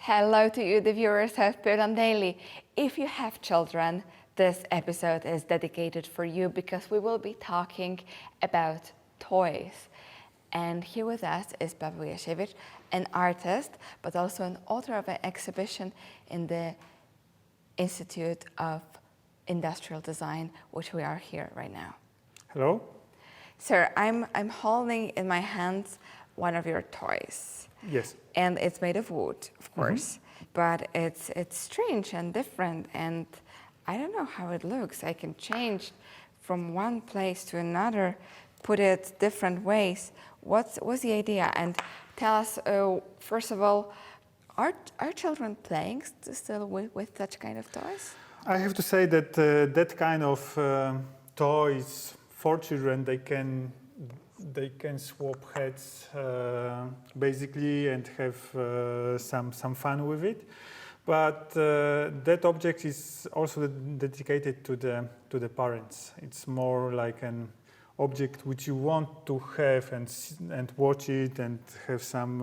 Hello to you, the viewers of Poland Daily. If you have children, this episode is dedicated for you because we will be talking about toys. And here with us is Paweł Jasiewicz, an artist, but also an author of an exhibition in the Institute of Industrial Design, which we are here right now. Hello. Sir, I'm holding in my hands one of your toys. Yes. And it's made of wood, of course, but it's strange and different, and I don't know how it looks. I can change from one place to another, put it different ways. What's the idea? And tell us, first of all, are children playing still with such kind of toys? I have to say that that kind of toys for children, they can swap heads basically and have some fun with it. But that object is also dedicated to the parents. It's more like an object which you want to have and watch it and have some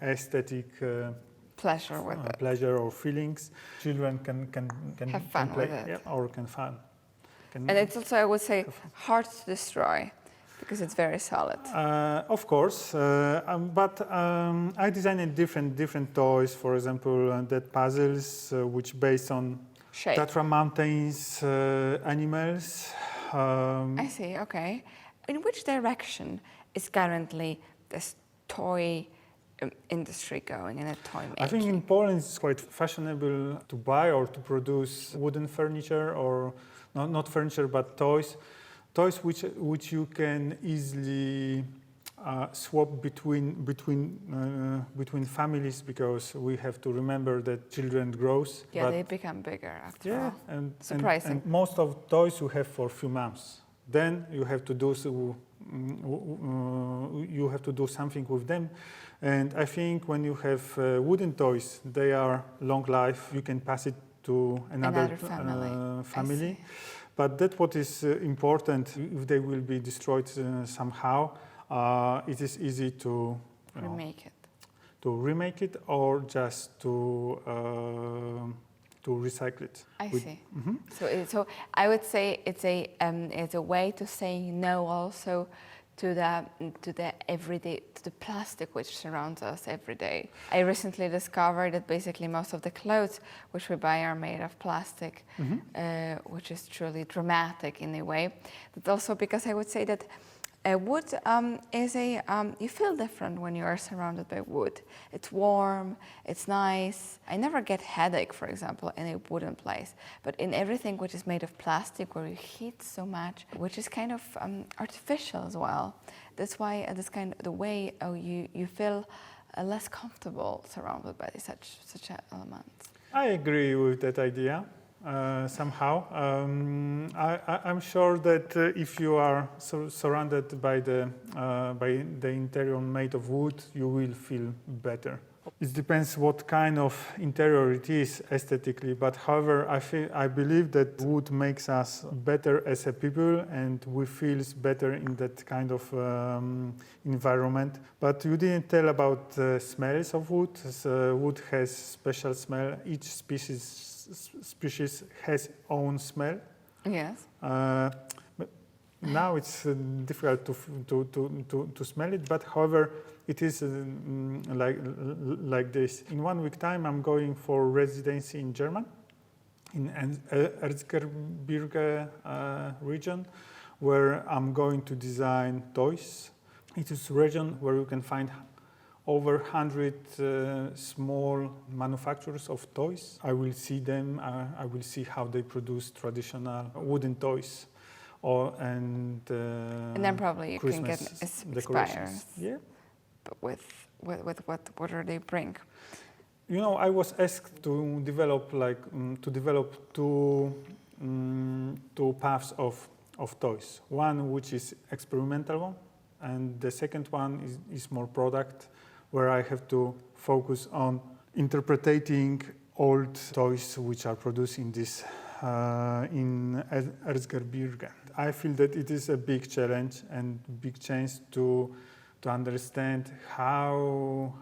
aesthetic Pleasure with it. Pleasure or feelings. Children can have fun play, with it. yeah, or can fun. And it's also, I would say, hard to destroy because it's very solid. Of course, but I designed different toys. For example, that puzzles which based on Shape. Tatra Mountains animals. I see. Okay. In which direction is currently this toy industry going in a toy making? I think in Poland it's quite fashionable to buy or to produce wooden furniture, or not furniture but toys which you can easily swap between families, because we have to remember that children grows. Yeah, they become bigger after all. And surprising. And most of toys you have for a few months. Then you have to do something with them. And I think when you have wooden toys, they are long life. You can pass it to another family. But that's what is important. If they will be destroyed somehow, it is easy to remake it, or just to recycle it. I see. So I would say it's a way to say no also to the everyday, to the plastic which surrounds us every day. I recently discovered that basically most of the clothes which we buy are made of plastic, which is truly dramatic in a way. But also because I would say that wood is you feel different when you are surrounded by wood. It's warm, it's nice. I never get headache, for example, in a wooden place. But in everything which is made of plastic, where you heat so much, which is kind of artificial as well. That's why the way you feel less comfortable surrounded by such elements. I agree with that idea. Somehow, I'm sure that if you are surrounded by the interior made of wood, you will feel better. It depends what kind of interior it is aesthetically, but however, I believe that wood makes us better as a people, and we feel better in that kind of environment. But you didn't tell about smells of wood. Wood has special smell. Each species has own smell. Yes. But now it's difficult to smell it, but however, it is like this. In 1 week time, I'm going for residency in Germany, in Erzgebirge region, where I'm going to design toys. It is a region where you can find over 100 small manufacturers of toys. I will see them. I will see how they produce traditional wooden toys, and then probably you Christmas can get decorations. inspired. Yeah. But with what do they bring? You know, I was asked to develop two paths of toys. One which is experimental one, and the second one is more product, where I have to focus on interpreting old toys which are produced in this in Erzgebirge. I feel that it is a big challenge and big chance to understand how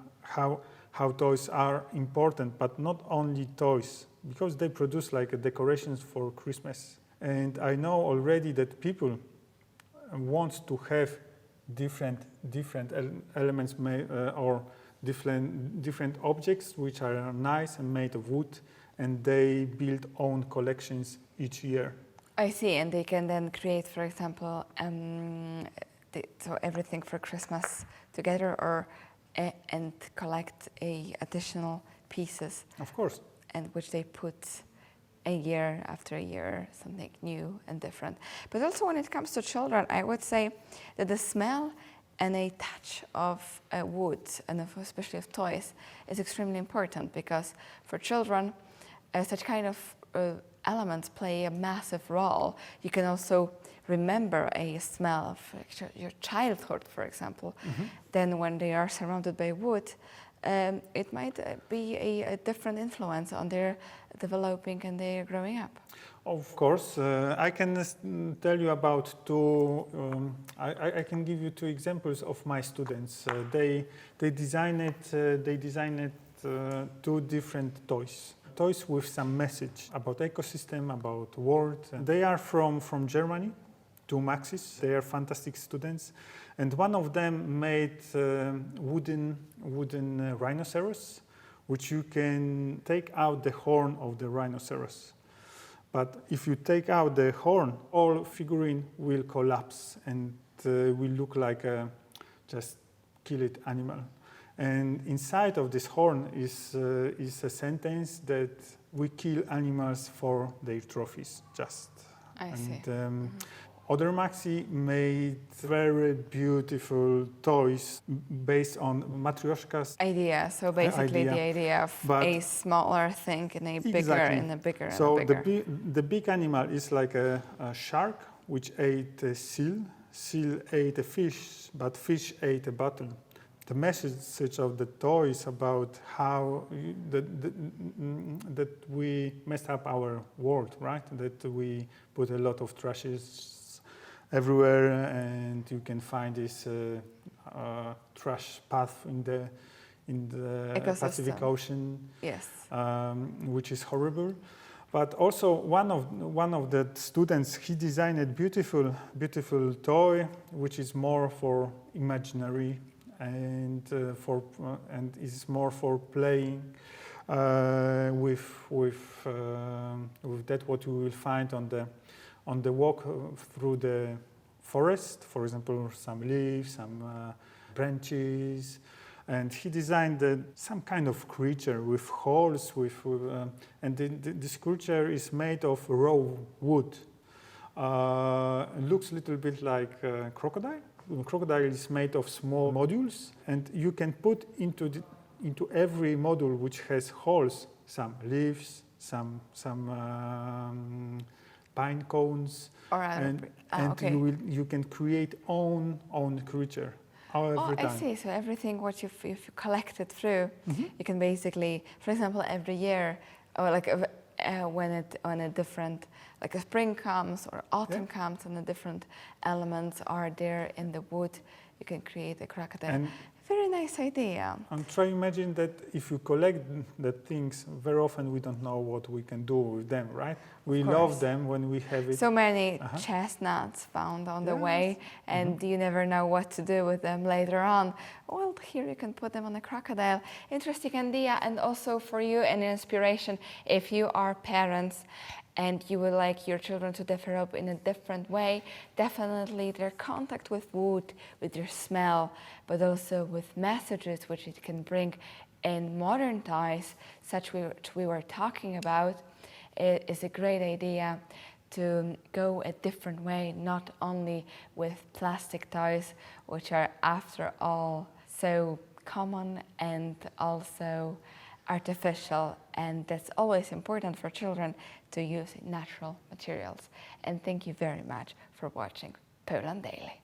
how toys are important, but not only toys, because they produce like decorations for Christmas. And I know already that people want to have different elements or different objects which are nice and made of wood, and they build own collections each year. I see, and they can then create, for example, so everything for Christmas together, or and collect additional pieces. Of course. And which they put a year after a year, something new and different. But also when it comes to children, I would say that the smell and a touch of wood, and especially of toys, is extremely important, because for children, such kind of elements play a massive role. You can also remember a smell of your childhood, for example. Mm-hmm. Then when they are surrounded by wood, it might be a different influence on their developing and their growing up. Of course, I can tell you about two. I can give you two examples of my students. They designed two different toys. Toys with some message about ecosystem, about world. They are from Germany, two Maxis. They are fantastic students, and one of them made wooden rhinoceros, which you can take out the horn of the rhinoceros. But if you take out the horn, all figurine will collapse and will look like a just killed animal. And inside of this horn is a sentence that we kill animals for their trophies. I see. Other Maxi made very beautiful toys based on Matryoshka's idea. So basically the idea of a smaller thing in a bigger, exactly. and a bigger, so and a bigger. The big animal is like a shark, which ate a seal. Seal ate a fish, but fish ate a bottle. The message of the toy is about how that we messed up our world, right? That we put a lot of trashes everywhere, and you can find this trash path in the Pacific Ocean. Yes. Which is horrible. But also one of the students, he designed a beautiful toy, which is more for imaginary and is more for playing with that what you will find on the walk through the forest, for example, some leaves, some branches, and he designed some kind of creature with holes, and this creature is made of raw wood. It looks a little bit like a crocodile. The crocodile is made of small modules, and you can put into every module which has holes some leaves, some pine cones, and okay. you can create own creature. I see. So everything what you've collected through, mm-hmm. you can basically, for example, every year, or like when a different, like a spring comes or autumn comes, and the different elements are there in the wood, you can create a crocodile. Very nice idea. And try imagine that if you collect the things, very often we don't know what we can do with them, right? We love them when we have it. So many chestnuts found on the way, and mm-hmm. you never know what to do with them later on. Well, here you can put them on a crocodile. Interesting idea, and also for you an inspiration if you are parents and you would like your children to develop in a different way, definitely their contact with wood, with their smell, but also with messages which it can bring in modern toys, such which we were talking about, it is a great idea to go a different way, not only with plastic toys, which are after all so common and also artificial, and that's always important for children to use natural materials. And thank you very much for watching Poland Daily.